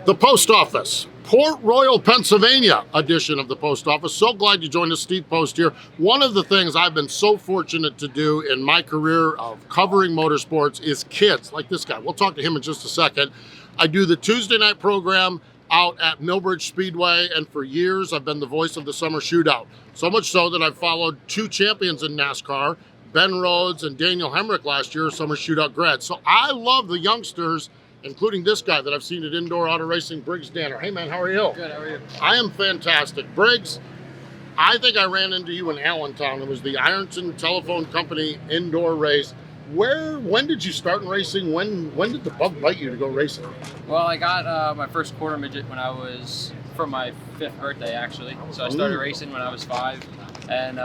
The Post Office, Port Royal, Pennsylvania edition of the Post Office. So glad you joined us, Steve Post here. One of the things I've been so fortunate to do in my career of covering motorsports is kids like this guy. We'll talk to him in just a second. I do the Tuesday night program out at Millbridge Speedway, and for years I've been the voice of the summer shootout. So much so that I've followed two champions in NASCAR, Ben Rhodes and Daniel Hemrick last year, summer shootout grads. So I love the youngsters, including this guy that I've seen at Indoor Auto Racing, Briggs Danner. Hey man, how are you? Good, how are you? I am fantastic. Briggs, I think I ran into you in Allentown. It was the Ironton Telephone Company indoor race. When did you start in racing? When did the bug bite you to go racing? Well, I got my first quarter midget when I was, for my 5th birthday actually. So I started racing when I was 5 and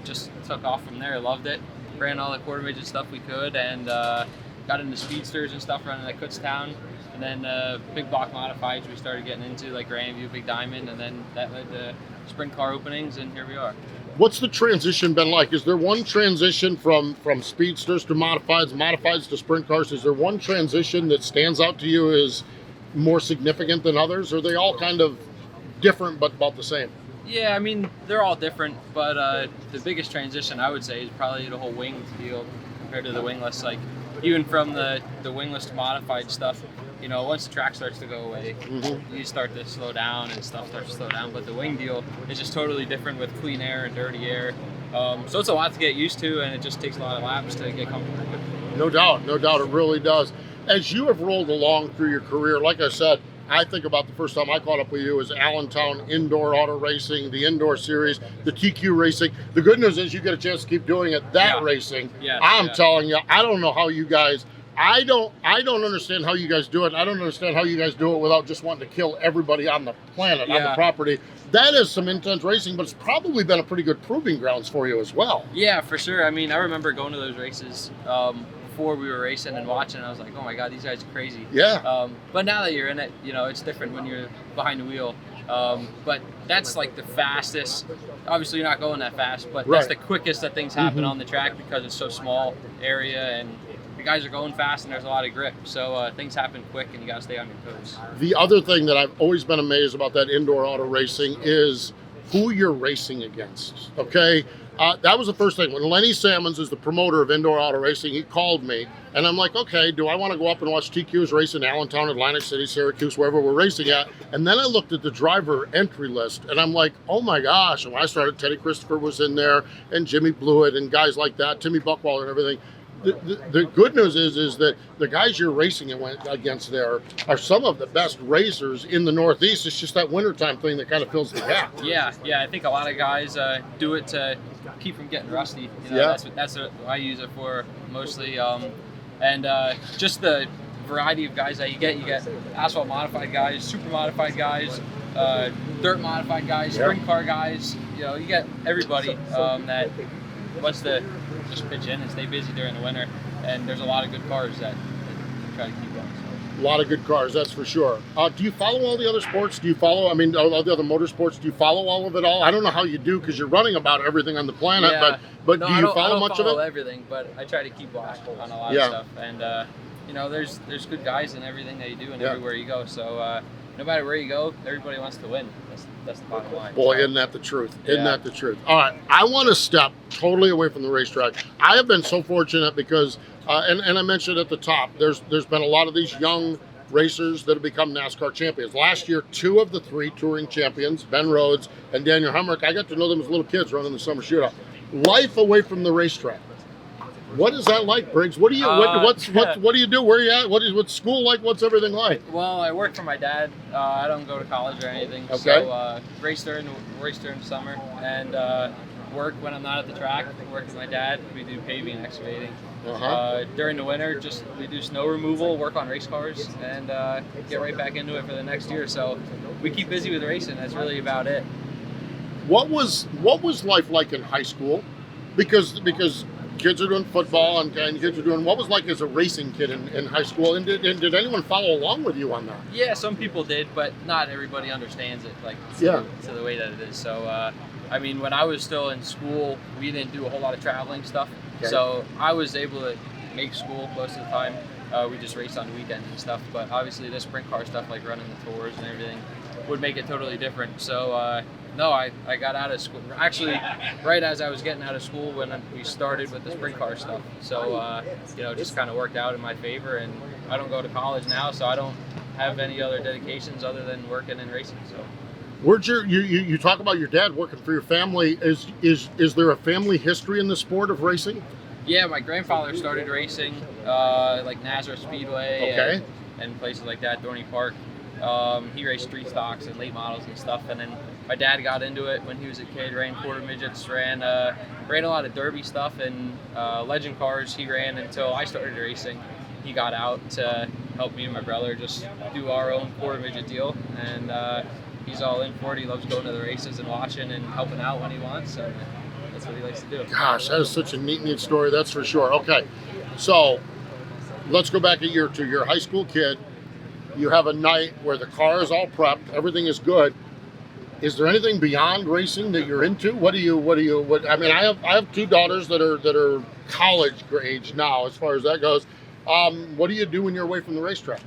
just took off from there. Loved it. Ran all the quarter midget stuff we could and got into speedsters and stuff running at Kutztown. And then big block modifieds we started getting into, like Grandview, Big Diamond, and then that led to sprint car openings, and here we are. What's the transition been like? Is there one transition from speedsters to modifieds to sprint cars? Is there one transition that stands out to you as more significant than others? Or are they all kind of different but about the same? Yeah, I mean, they're all different, but the biggest transition I would say is probably the whole wing deal compared to the wingless. Like, even from the wingless to modified stuff, you know, once the track starts to go away, you start to slow down and stuff starts to slow down. But the wing deal is just totally different with clean air and dirty air. So it's a lot to get used to, and it just takes a lot of laps to get comfortable with. No doubt, it really does. As you have rolled along through your career, like I said, I think about the first time I caught up with you was Allentown Indoor Auto Racing, the indoor series, the TQ racing. The good news is you get a chance to keep doing it, racing. Yeah, I'm telling you, I don't know how you guys, I don't understand how you guys do it. I don't understand how you guys do it without just wanting to kill everybody on the planet, on the property. That is some intense racing, but it's probably been a pretty good proving grounds for you as well. Yeah, for sure. I mean, I remember going to those races before we were racing and watching. I was like, oh my God, these guys are crazy. Yeah. But now that you're in it, you know, it's different when you're behind the wheel. But that's like the fastest. Obviously, you're not going that fast, but that's the quickest that things happen on the track because it's so small area and the guys are going fast and there's a lot of grip. So things happen quick and you got to stay on your toes. The other thing that I've always been amazed about that indoor auto racing is who you're racing against, okay? That was the first thing. When Lenny Salmons is the promoter of indoor auto racing, he called me and I'm like, okay, do I want to go up and watch TQ's race in Allentown, Atlantic City, Syracuse, wherever we're racing at? And then I looked at the driver entry list and I'm like, oh my gosh. And when I started, Teddy Christopher was in there and Jimmy Blewett and guys like that, Timmy Buckwaller and everything. The good news is that the guys you're racing against there are some of the best racers in the Northeast. It's just that wintertime thing that kind of fills the gap. Yeah, I think a lot of guys do it to keep from getting rusty. You know, that's what I use it for mostly. And just the variety of guys that you get asphalt modified guys, super modified guys, dirt modified guys, sprint car guys. You know, you get everybody that wants to just pitch in and stay busy during the winter, and there's a lot of good cars that try to keep going. So. A lot of good cars, that's for sure. Do you follow all the other sports? Do you follow, all the other motorsports? Do you follow all of it all? I don't know how you do because you're running about everything on the planet, but no, do you follow much of it? I don't follow everything, but I try to keep watch on a lot of stuff. And you know, there's good guys in everything that you do and everywhere you go. So no matter where you go, everybody wants to win. That's the bottom line. Boy, isn't that the truth? Isn't that the truth? All right, I want to step totally away from the racetrack. I have been so fortunate because, and I mentioned at the top, there's been a lot of these young racers that have become NASCAR champions. Last year, 2 of the 3 touring champions, Ben Rhodes and Daniel Hemrick, I got to know them as little kids running the summer shootout. Life away from the racetrack. What is that like, Briggs? What do you what do you do? Where are you at? What's school like? What's everything like? Well, I work for my dad. I don't go to college or anything. Okay. So race during the summer and work when I'm not at the track. Work with my dad. We do paving and excavating. During the winter, we do snow removal, work on race cars, and get right back into it for the next year. So we keep busy with racing. That's really about it. What was life like in high school? Because kids are doing football and kids are doing, what was like as a racing kid in high school? And did anyone follow along with you on that? Yeah, some people did, but not everybody understands it to the way that it is. So, I mean, when I was still in school, we didn't do a whole lot of traveling stuff. Okay. So I was able to make school most of the time. we just race on the weekends and stuff. But obviously the sprint car stuff, like running the tours and everything, would make it totally different. So no, I got out of school actually right as I was getting out of school when we started with the sprint car stuff. So you know, just kind of worked out in my favor, and I don't go to college now, so I don't have any other dedications other than working and racing. So Where'd you talk about your dad working for your family? Is there a family history in the sport of racing? yeah, my grandfather started racing like Nazareth Speedway, Okay. and places like that, Dorney Park. He raced street stocks and late models and stuff, and then my dad got into it when he was a kid, ran quarter midgets, ran a lot of derby stuff, and legend cars he ran until I started racing. He got out to help me and my brother just do our own quarter midget deal, and he's all in for it. He loves going to the races and watching and helping out when he wants, and that's what he likes to do. Gosh, that is such a neat story, that's for sure. Okay, so let's go back a year or two. You're a high school kid. You have a night where the car is all prepped, everything is good. Is there anything beyond racing that you're into? I mean, I have two daughters that are college age now, as far as that goes. What do you do when you're away from the racetrack?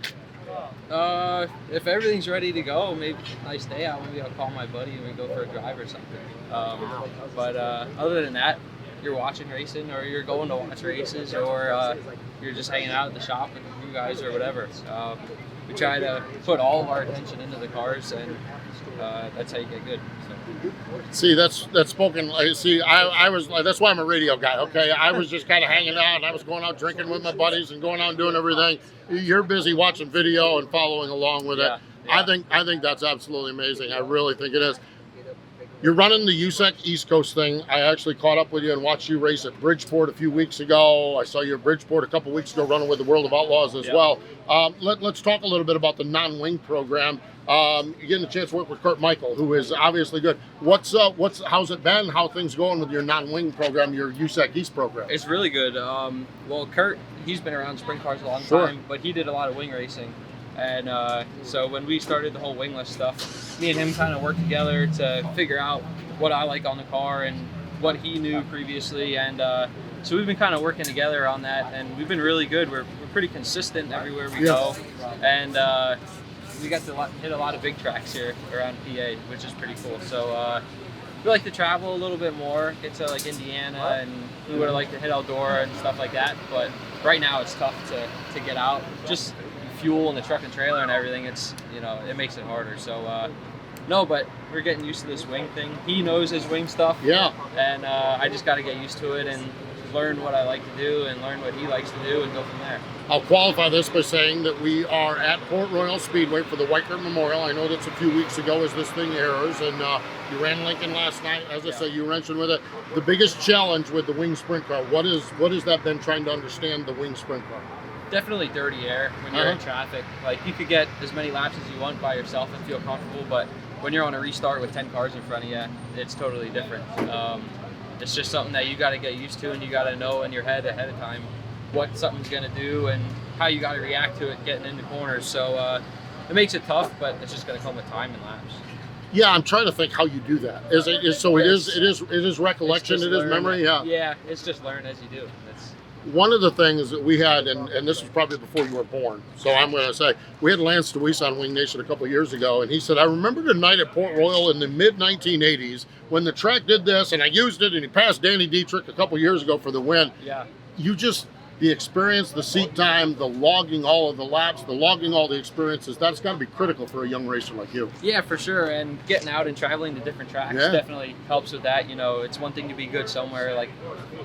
If everything's ready to go, maybe a nice day out, maybe I'll call my buddy and we go for a drive or something. But other than that, you're watching racing, or you're going to watch races, or you're just hanging out at the shop with you guys or whatever. We try to put all of our attention into the cars, and that's how you get good. So. See, that's spoken. See, I was that's why I'm a radio guy. Okay, I was just kind of hanging out, and I was going out drinking with my buddies and going out and doing everything. You're busy watching video and following along with it. Yeah. I think that's absolutely amazing. I really think it is. You're running the USEC East Coast thing. I actually caught up with you and watched you race at Bridgeport a few weeks ago. I saw you at Bridgeport a couple weeks ago running with the World of Outlaws as well. Let's talk a little bit about the non-wing program. You're getting a chance to work with Kurt Michael, who is obviously good. How's it been? How are things going with your non-wing program, your USEC East program? It's really good. Well, Kurt, he's been around sprint cars a long time, but he did a lot of wing racing. And so when we started the whole wingless stuff, me and him kind of worked together to figure out what I like on the car and what he knew previously. And so we've been kind of working together on that, and we've been really good. We're pretty consistent everywhere we go. And we got to hit a lot of big tracks here around PA, which is pretty cool. So we like to travel a little bit more, get to like Indiana, and we would like to hit Eldora and stuff like that. But right now it's tough to get out. Just fuel and the truck and trailer and everything, it's, you know, it makes it harder. So no, but we're getting used to this wing thing. He knows his wing stuff, and I just got to get used to it and learn what I like to do and learn what he likes to do and go from there. I'll qualify this by saying that we are at Port Royal Speedway for the Weicker Memorial. I know that's a few weeks ago as this thing airs, and you ran Lincoln last night. As I say, you mentioned with it, the biggest challenge with the wing sprint car. What has that been, trying to understand the wing sprint car? Definitely dirty air when you're in traffic. Like, you could get as many laps as you want by yourself and feel comfortable, but when you're on a restart with 10 cars in front of you, it's totally different. It's just something that you got to get used to, and you got to know in your head ahead of time what something's going to do and how you got to react to it getting into corners. So it makes it tough, but it's just going to come with time and laps. Yeah, I'm trying to think how you do that. It is recollection, it is memory. Yeah, it's just learn as you do. One of the things that we had, and this was probably before you were born, so I'm going to say, we had Lance DeWeese on Wing Nation a couple of years ago, and he said, I remember the night at Port Royal in the mid-1980s when the track did this, and I used it, and he passed Danny Dietrich a couple of years ago for the win. Yeah. The experience, the seat time, the logging all of the laps, the logging all the experiences, that's got to be critical for a young racer like you. Yeah, for sure. And getting out and traveling to different tracks definitely helps with that. You know, it's one thing to be good somewhere like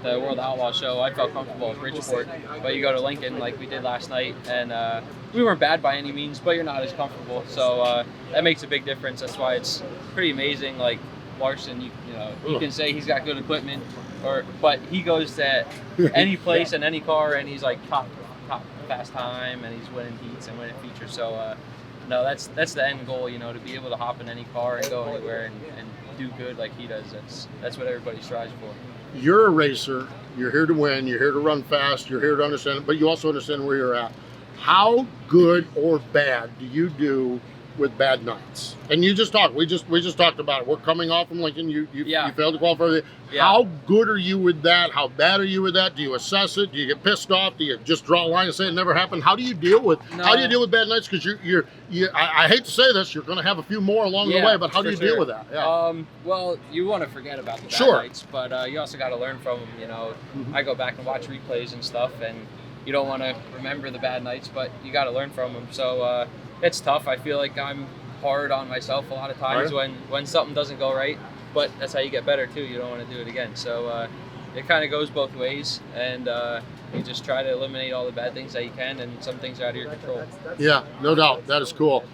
the World Outlaw show. I felt comfortable at Bridgeport, but you go to Lincoln like we did last night, and we weren't bad by any means, but you're not as comfortable. So that makes a big difference. That's why it's pretty amazing. Like Larson, you can say he's got good equipment, but he goes to any place and any car, and he's like top fast time, and he's winning heats and winning features. So no, that's the end goal, to be able to hop in any car and go anywhere and do good like he does. That's what everybody strives for. You're a racer. You're here to win. You're here to run fast. You're here to understand, but you also understand where you're at. How good or bad do you do with bad nights? And you just talked. We just talked about it. We're coming off from Lincoln. You failed to qualify. How good are you with that? How bad are you with that? Do you assess it? Do you get pissed off? Do you just draw a line and say it never happened? How do you deal with bad nights? Because I hate to say this, you're going to have a few more along the way. But how do you deal with that? Yeah. Well, you want to forget about the bad nights, but you also got to learn from them. You know, I go back and watch replays and stuff, and you don't want to remember the bad nights, but you got to learn from them. So it's tough. I feel like I'm hard on myself a lot of times when something doesn't go right, but that's how you get better too. You don't want to do it again. So it kind of goes both ways, and you just try to eliminate all the bad things that you can, and some things are out of your control. Yeah, no doubt. That is cool.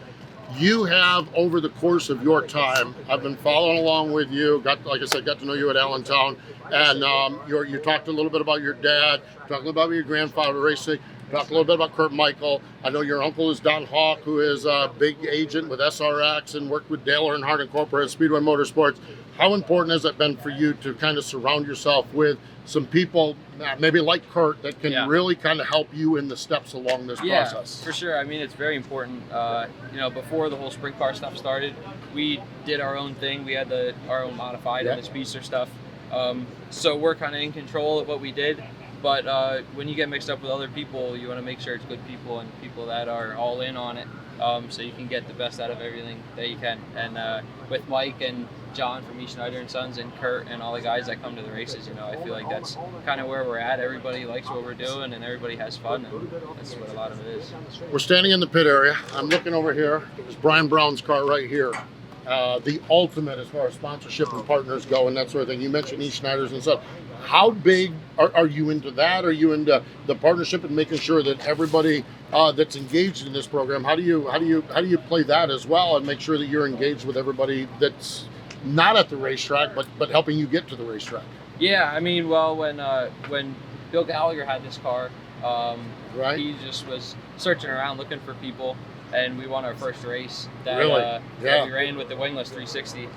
You have, over the course of your time, I've been following along with you, like I said, got to know you at Allentown, and you talked a little bit about your dad, talked about your grandfather racing, talked a little bit about Kurt Michael. I know your uncle is Don Hawk, who is a big agent with SRX and worked with Dale Earnhardt Incorporated, Speedway Motorsports. How important has it been for you to kind of surround yourself with some people, maybe like Kurt, that can really kind of help you in the steps along this process? Yeah, for sure. I mean, it's very important. Before the whole sprint car stuff started, we did our own thing. We had our own modified and the speedster stuff. So we're kind of in control of what we did. But when you get mixed up with other people, you want to make sure it's good people and people that are all in on it, so you can get the best out of everything that you can. And with Mike and John from E. Schneider & Sons and Kurt and all the guys that come to the races, I feel like that's kind of where we're at. Everybody likes what we're doing and everybody has fun, and that's what a lot of it is. We're standing in the pit area. I'm looking over here. There's Brian Brown's car right here. The ultimate as far as sponsorship and partners go and that sort of thing. You mentioned E. Schneider's and stuff. How big are you into that? Are you into the partnership and making sure that everybody that's engaged in this program, how do you play that as well and make sure that you're engaged with everybody that's not at the racetrack but helping you get to the racetrack? Yeah, I mean, well, when Bill Gallagher had this car, he just was searching around looking for people, and we won our first race that we ran with the wingless 360.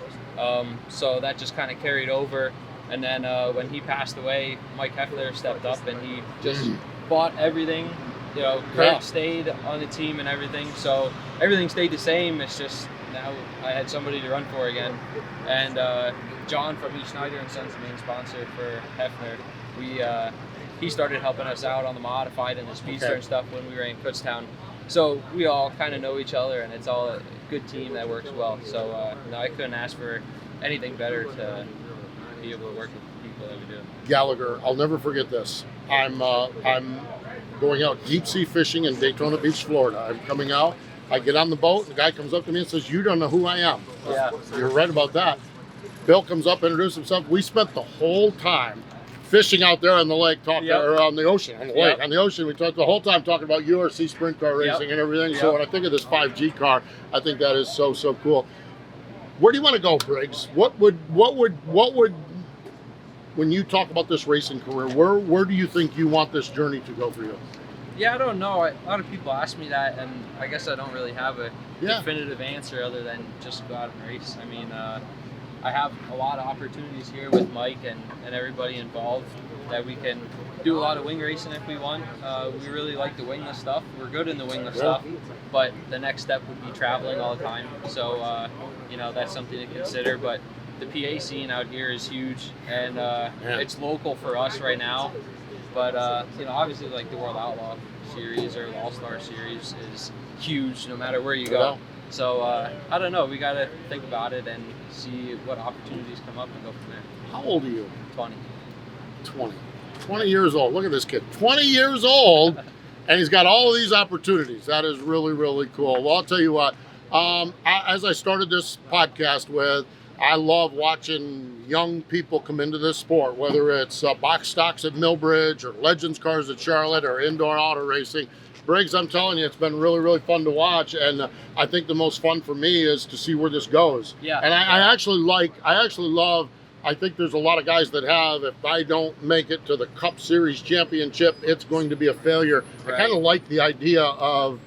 So that just kind of carried over. And then when he passed away, Mike Heffler stepped up and he just bought everything. Kurt stayed on the team and everything. So everything stayed the same. It's just now I had somebody to run for again. And John from E. Schneider & Sons, the main sponsor for Heffner, he started helping us out on the modified and the speedster and stuff when we were in Kutztown. So we all kind of know each other, and it's all a good team that works well. So I couldn't ask for anything better to be able to work with the people that we do. Gallagher, I'll never forget this. I'm going out deep sea fishing in Daytona Beach, Florida. I'm coming out. I get on the boat. The guy comes up to me and says, "You don't know who I am." Yeah, you're right about that. Bill comes up, introduced himself. We spent the whole time fishing out there on the lake, or on the ocean, on the lake, on the ocean. We talked the whole time talking about URC sprint car racing and everything. So when I think of this 5G car, I think that is so cool. Where do you want to go, Briggs? What would when you talk about this racing career, where do you think you want this journey to go for you? Yeah, I don't know. A lot of people ask me that, and I guess I don't really have a definitive answer other than just go out and race. I mean, I have a lot of opportunities here with Mike and everybody involved that we can do a lot of wing racing if we want. We really like the wingless stuff. We're good in the wingless stuff, but the next step would be traveling all the time. So, that's something to consider. But the PA scene out here is huge, and it's local for us right now. But, obviously like the World Outlaw Series or the All-Star Series is huge no matter where you go. So, I don't know. We got to think about it and see what opportunities come up and go from there. How old are you? 20. 20 years old. Look at this kid. 20 years old, and he's got all of these opportunities. That is really, really cool. Well, I'll tell you what. As I started this podcast with, I love watching young people come into this sport, whether it's box stocks at Millbridge or Legends cars at Charlotte or indoor auto racing. Briggs, I'm telling you, it's been really, really fun to watch, and I think the most fun for me is to see where this goes. Yeah. And I think there's a lot of guys that if I don't make it to the Cup Series championship, it's going to be a failure. Right. I kind of like the idea of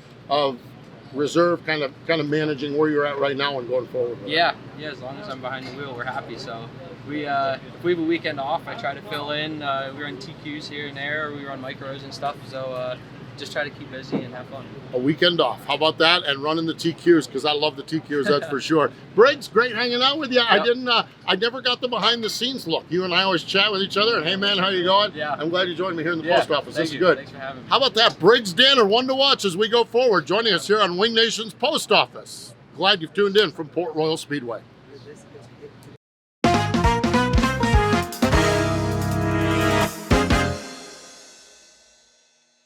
reserve kind of managing where you're at right now and going forward. Yeah, as long as I'm behind the wheel, we're happy. So if we have a weekend off, I try to fill in. We run TQs here and there, we run micros and stuff. So just try to keep busy and have fun. A weekend off. How about that? And running the TQs, because I love the TQs, that's for sure. Briggs, great hanging out with you. Yep. I never got the behind the scenes look. You and I always chat with each other, and hey man, how you going? Yeah. I'm glad you joined me here in the post office. This is good. Thanks for having me. How about that? Briggs Danner, one to watch as we go forward, joining us here on Wing Nation's Post Office. Glad you've tuned in from Port Royal Speedway.